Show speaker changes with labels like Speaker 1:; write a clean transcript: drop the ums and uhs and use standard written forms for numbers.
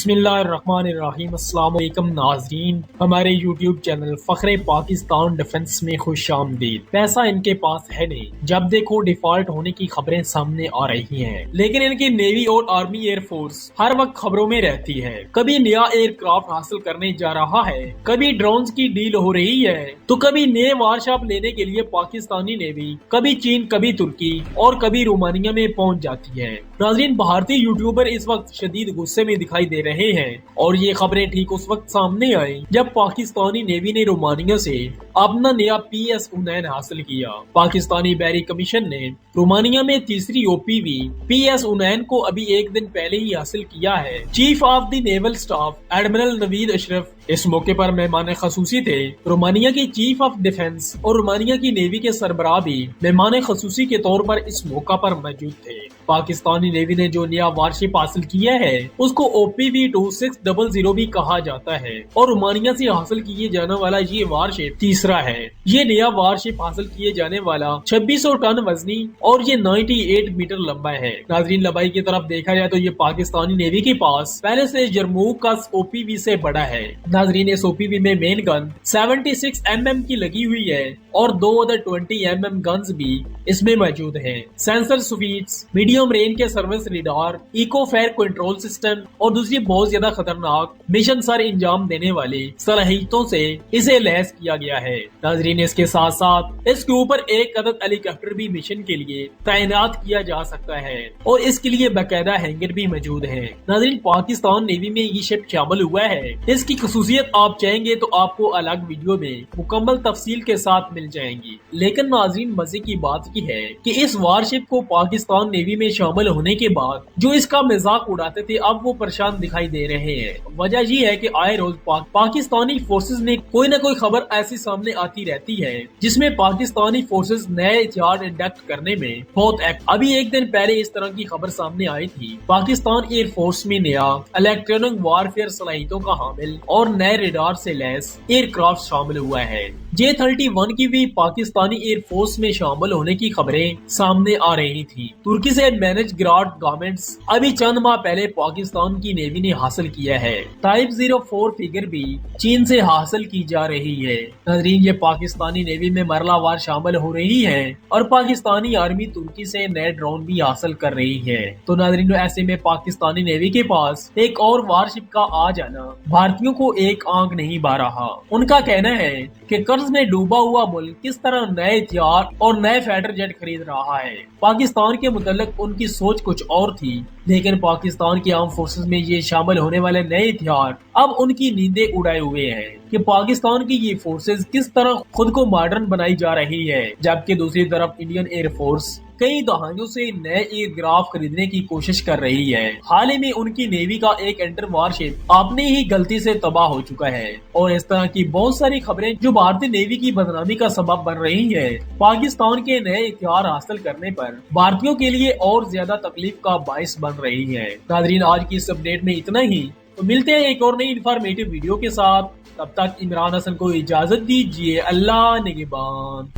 Speaker 1: बिस्मिल्लाहिर्रहमानिर्रहीम। अस्सलाम वालेकुम नाज़रीन, हमारे यूट्यूब चैनल फख्रे पाकिस्तान डिफेंस में खुश आमदीद। पैसा इनके पास है नहीं, जब देखो डिफॉल्ट होने की खबरें सामने आ रही हैं, लेकिन इनकी नेवी और आर्मी एयरफोर्स हर वक्त खबरों में रहती है। कभी नया एयरक्राफ्ट हासिल करने जा रहा है, कभी ड्रोन्स की डील हो रही है, तो कभी नए वारशाप लेने के लिए पाकिस्तानी नेवी कभी चीन, कभी तुर्की और कभी रोमानिया में पहुंच जाती है। नाज़रीन, भारतीय यूट्यूबर इस वक्त शदीद गुस्से में दिखाई दे रहे हैं और ये खबरें ठीक उस वक्त सामने आई जब पाकिस्तानी नेवी ने रोमानिया से अपना नया PS-19 हासिल किया। पाकिस्तानी बैरी कमीशन ने रोमानिया में तीसरी OPV PS-19 को अभी एक दिन पहले ही हासिल किया है। Chief of the naval staff admiral Naveed Ashraf इस मौके पर मेहमान खसूसी थे। रोमानिया की चीफ ऑफ डिफेंस और रोमानिया की नेवी के सरबराह भी मेहमान खसूसी के तौर पर इस मौका पर मौजूद थे। पाकिस्तानी नेवी ने जो नया वारशिप हासिल किया है उसको OPV 2600 भी कहा जाता है और रोमानिया से हासिल किए जाने वाला ये वारशिप तीसरा है। ये नया वारशिप हासिल किए जाने वाला 2600 टन वजनी और ये 98 मीटर लंबा है। नाजरीन, लंबाई की तरफ देखा जाए तो ये पाकिस्तानी नेवी के पास पहले से जरमूक का OPV से बड़ा है। नाजरीन, इस OPV में मेन गन 76 mm की लगी हुई है और दो अदर 20 mm गन्स भी इसमें मौजूद हैं। सेंसर स्वीट्स, मीडियम रेंज के service radar, echo fair control system और दूसरी बहुत ज्यादा खतरनाक मिशन सर इंजाम देने वाली सलाहियतों से इसे लैस किया गया है। नाजरीन, इसके साथ साथ इसके ऊपर एक अदद हेलीकॉप्टर भी मिशन के लिए तैनात किया जा सकता है और इसके लिए बाकायदा हैंगर भी मौजूद है। नाजरीन, पाकिस्तान नेवी में ये शिप शामिल हुआ है। इसकी खसूसियत आप चाहेंगे तो आपको अलग वीडियो में मुकम्मल तफसील के साथ मिल जाएंगी, लेकिन नाजरीन मजे की बात की है कि इस वारशिप को पाकिस्तान नेवी में शामिल होने के बाद जो इसका मजाक उड़ाते थे अब वो परेशान दिखाई दे रहे हैं। वजह ये है कि आए रोज पाकिस्तानी फोर्सेस में कोई न कोई खबर ऐसी सामने आती रहती है जिसमें पाकिस्तानी फोर्सेस नए हथियार इंडक्ट करने में बहुत अभी एक दिन पहले इस तरह की खबर सामने आई थी। पाकिस्तान एयरफोर्स में नया इलेक्ट्रॉनिक वारफेयर सलाहियतों का हामिल और नए रेडार से लैस एयरक्राफ्ट शामिल हुआ है। J-31 की भी पाकिस्तानी एयरफोर्स में शामिल होने की खबरें सामने आ रही थी। तुर्की से मैनेज ग्राड गारमेंट्स अभी चंद माह पहले पाकिस्तान की नेवी ने हासिल किया है। टाइप 04 फिगर भी चीन से हासिल की जा रही है। नाज़रीन, ये पाकिस्तानी नेवी में मरलावार शामिल हो रही है और पाकिस्तानी आर्मी तुर्की से नए ड्रोन भी हासिल कर रही है। तो नाज़रीन, ऐसे में पाकिस्तानी नेवी के पास एक और वारशिप का आ जाना भारतीयों को एक आंख नहीं भा रहा। उनका कहना है कि कर्ज में डूबा हुआ मुल्क किस तरह नए हथियार और नए फाइटर जेट खरीद रहा है। पाकिस्तान के मुतल्लिक उनकी सोच कुछ और थी, लेकिन पाकिस्तान की आर्म फोर्सेस में ये शामिल होने वाले नए हथियार अब उनकी नींदें उड़ाए हुए हैं कि पाकिस्तान की ये फोर्सेस किस तरह खुद को मॉडर्न बनाई जा रही है, जबकि दूसरी तरफ इंडियन एयरफोर्स कई दहाइयों से नए एयरक्राफ्ट खरीदने की कोशिश कर रही है। हाल ही में उनकी नेवी का एक एंटर वारशिप अपनी ही गलती से तबाह हो चुका है और इस तरह की बहुत सारी खबरें जो भारतीय नेवी की बदनामी का सबब बन रही है, पाकिस्तान के नए हथियार हासिल करने पर भारतीयों के लिए और ज्यादा तकलीफ का बाइस बन रही है। नाजरीन, आज की इस अपडेट में इतना ही, तो मिलते हैं एक और नई इन्फॉर्मेटिव वीडियो के साथ। तब तक इमरान हसन को इजाजत दीजिए। अल्लाह निगहबान।